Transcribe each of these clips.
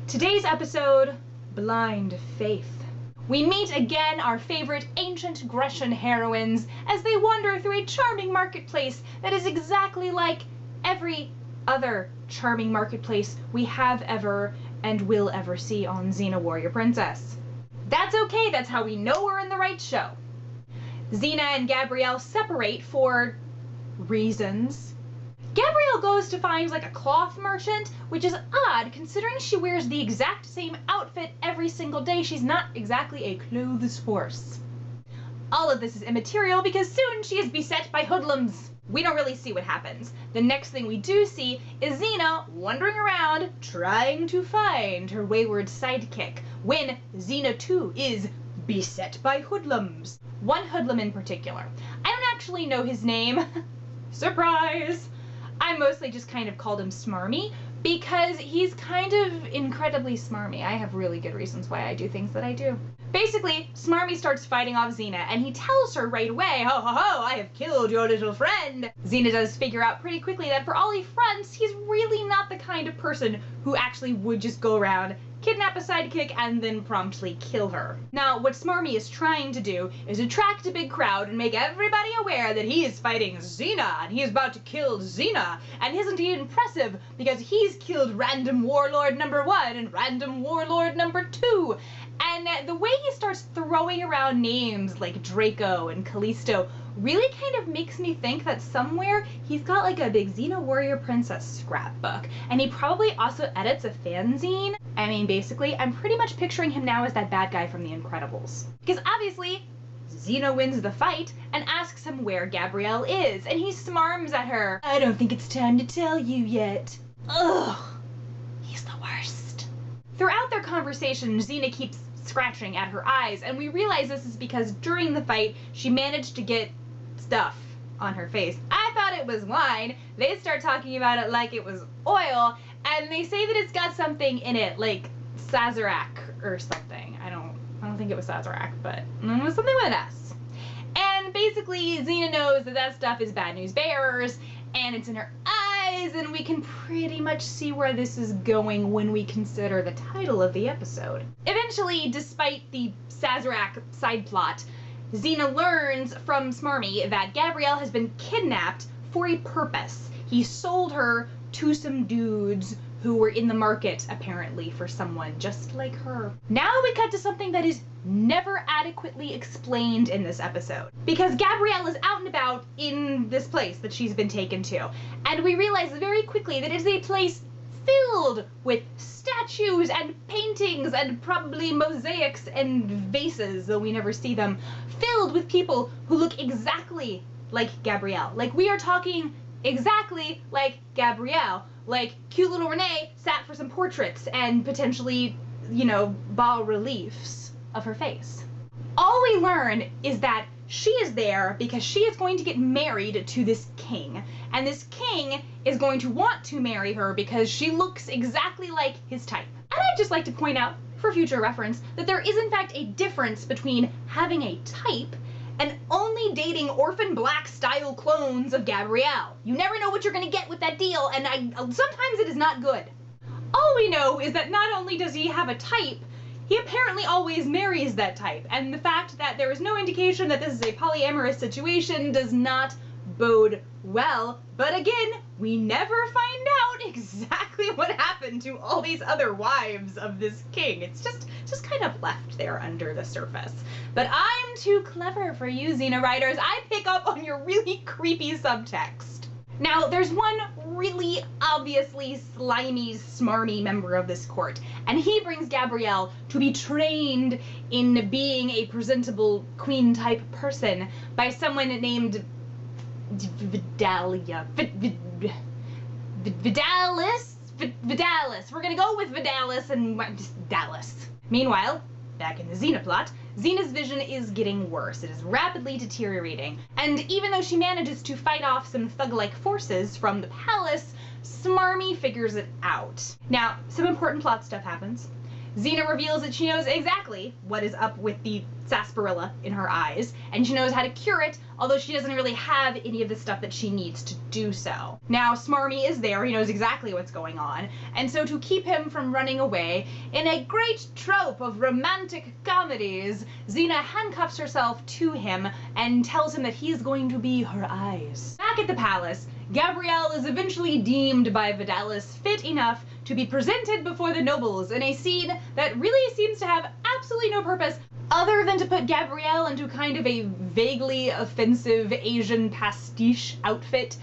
Today's episode, Blind Faith. We meet again our favorite ancient Grecian heroines as they wander through a charming marketplace that is exactly like every other charming marketplace we have ever and will ever see on Xena Warrior Princess. That's okay, that's how we know we're in the right show. Xena and Gabrielle separate for reasons. Gabrielle goes to find like a cloth merchant, which is odd considering she wears the exact same outfit every single day. She's not exactly a clothes horse. All of this is immaterial because soon she is beset by hoodlums. We don't really see what happens. The next thing we do see is Xena wandering around trying to find her wayward sidekick when Xena too is beset by hoodlums. One hoodlum in particular. I don't actually know his name. Surprise! I mostly just kind of called him Smarmy because he's kind of incredibly smarmy. I have really good reasons why I do things that I do. Basically, Smarmy starts fighting off Xena and he tells her right away, "Ho ho ho, I have killed your little friend." Xena does figure out pretty quickly that for all he fronts, he's really not the kind of person who actually would just go around, kidnap a sidekick, and then promptly kill her. Now, what Smarmy is trying to do is attract a big crowd and make everybody aware that he is fighting Xena, and he is about to kill Xena. And isn't he impressive? Because he's killed random warlord number 1 and random warlord number 2. And the way he starts throwing around names like Draco and Callisto really kind of makes me think that somewhere he's got like a big Xena Warrior Princess scrapbook. And he probably also edits a fanzine. I mean, basically, I'm pretty much picturing him now as that bad guy from The Incredibles. Because obviously, Xena wins the fight and asks him where Gabrielle is, and he smarms at her. "I don't think it's time to tell you yet." Ugh, he's the worst. Throughout their conversation, Xena keeps scratching at her eyes, and we realize this is because during the fight, she managed to get stuff on her face. I thought it was wine. They start talking about it like it was oil, and they say that it's got something in it, like Sazerac or something. I don't think it was Sazerac, but it was something with an S. And basically, Xena knows that that stuff is bad news bearers, and it's in her eyes, and we can pretty much see where this is going when we consider the title of the episode. Eventually, despite the Sazerac side plot, Xena learns from Smarmy that Gabrielle has been kidnapped for a purpose. He sold her to some dudes who were in the market, apparently, for someone just like her. Now we cut to something that is never adequately explained in this episode. Because Gabrielle is out and about in this place that she's been taken to, and we realize very quickly that it is a place filled with statues and paintings and probably mosaics and vases, though we never see them, filled with people who look exactly like Gabrielle. Like, we are talking exactly like Gabrielle. Like, cute little Renee sat for some portraits and potentially, you know, bas-reliefs of her face. All we learn is that she is there because she is going to get married to this king. And this king is going to want to marry her because she looks exactly like his type. And I'd just like to point out, for future reference, that there is in fact a difference between having a type and only dating orphan black style clones of Gabrielle. You never know what you're gonna get with that deal, and sometimes it is not good. All we know is that not only does he have a type, he apparently always marries that type, and the fact that there is no indication that this is a polyamorous situation does not bode well. But again, we never find out exactly what happened to all these other wives of this king. It's just kind of left there under the surface. But I'm too clever for you, Xena writers. I pick up on your really creepy subtext. Now, there's one really obviously slimy, smarmy member of this court, and he brings Gabrielle to be trained in being a presentable queen-type person by someone named Vidalia. Vidalis. We're gonna go with Vidalis and just Dallas. Meanwhile, back in the Xena plot, Xena's vision is getting worse. It is rapidly deteriorating. And even though she manages to fight off some thug-like forces from the palace, Smarmy figures it out. Now, some important plot stuff happens. Xena reveals that she knows exactly what is up with the sarsaparilla in her eyes, and she knows how to cure it, although she doesn't really have any of the stuff that she needs to do so. Now, Smarmy is there, he knows exactly what's going on, and so to keep him from running away, in a great trope of romantic comedies, Xena handcuffs herself to him and tells him that he's going to be her eyes. Back at the palace, Gabrielle is eventually deemed by Vidalis fit enough to be presented before the nobles in a scene that really seems to have absolutely no purpose other than to put Gabrielle into kind of a vaguely offensive Asian pastiche outfit,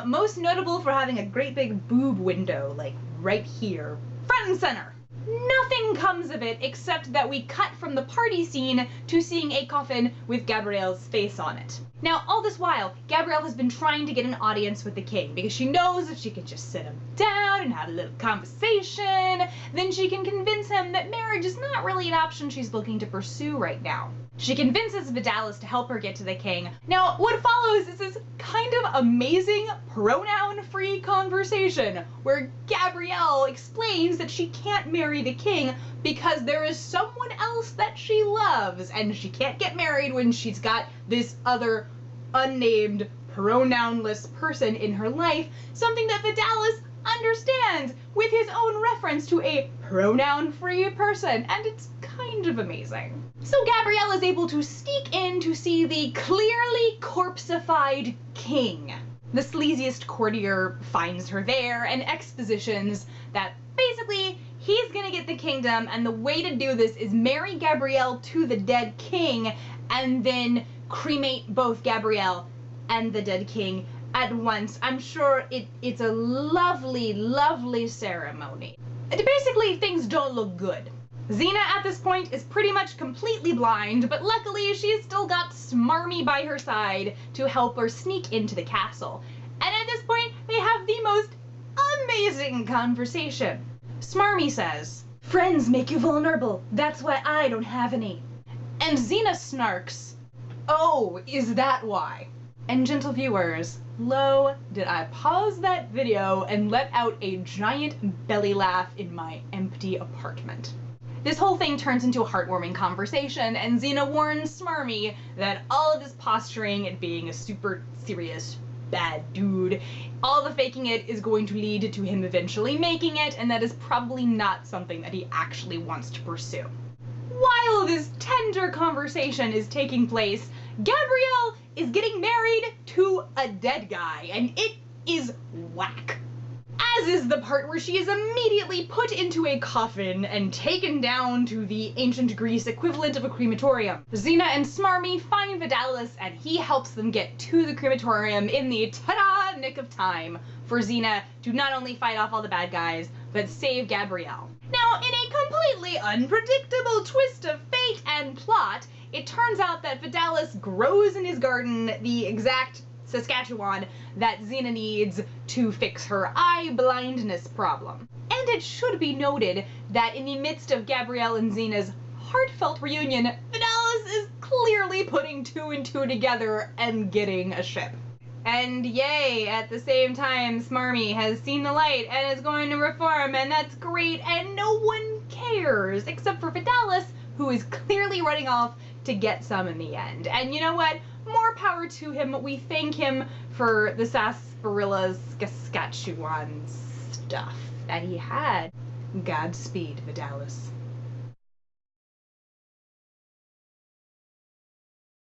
most notable for having a great big boob window, like right here, front and center. Nothing comes of it except that we cut from the party scene to seeing a coffin with Gabrielle's face on it. Now, all this while, Gabrielle has been trying to get an audience with the king because she knows if she can just sit him down and have a little conversation, then she can convince him that marriage is not really an option she's looking to pursue right now. She convinces Vidalis to help her get to the king. Now, what follows is this kind of amazing pronoun-free conversation where Gabrielle explains that she can't marry the king because there is someone else that she loves, and she can't get married when she's got this other unnamed pronounless person in her life, something that Vidalis understands with his own reference to a pronoun-free person, and it's kind of amazing. So Gabrielle is able to sneak in to see the clearly corpseified king. The sleaziest courtier finds her there and expositions that basically he's gonna get the kingdom, and the way to do this is marry Gabrielle to the dead king and then cremate both Gabrielle and the dead king at once. I'm sure it's a lovely, lovely ceremony. Basically, things don't look good. Xena at this point is pretty much completely blind, but luckily she's still got Smarmy by her side to help her sneak into the castle. And at this point, they have the most amazing conversation. Smarmy says, "Friends make you vulnerable, that's why I don't have any." And Xena snarks, "Oh, is that why?" And gentle viewers, lo, did I pause that video and let out a giant belly laugh in my empty apartment. This whole thing turns into a heartwarming conversation, and Xena warns Smarmy that all of this posturing and being a super serious bad dude, all the faking it is going to lead to him eventually making it, and that is probably not something that he actually wants to pursue. While this tender conversation is taking place, Gabrielle is getting married to a dead guy, and it is whack. As is the part where she is immediately put into a coffin and taken down to the ancient Greece equivalent of a crematorium. Xena and Smarmy find Vidalis, and he helps them get to the crematorium in the ta-da nick of time for Xena to not only fight off all the bad guys, but save Gabrielle. Now, in a completely unpredictable twist of fate and plot, it turns out that Vidalis grows in his garden the exact Saskatchewan that Xena needs to fix her eye blindness problem. And it should be noted that in the midst of Gabrielle and Xena's heartfelt reunion, Vidalis is clearly putting two and two together and getting a ship. And yay, at the same time, Smarmy has seen the light and is going to reform, and that's great, and no one cares, except for Vidalis, who is clearly running off to get some in the end. And you know what? More power to him. We thank him for the sarsaparilla Saskatchewan stuff that he had. Godspeed, Vidalis.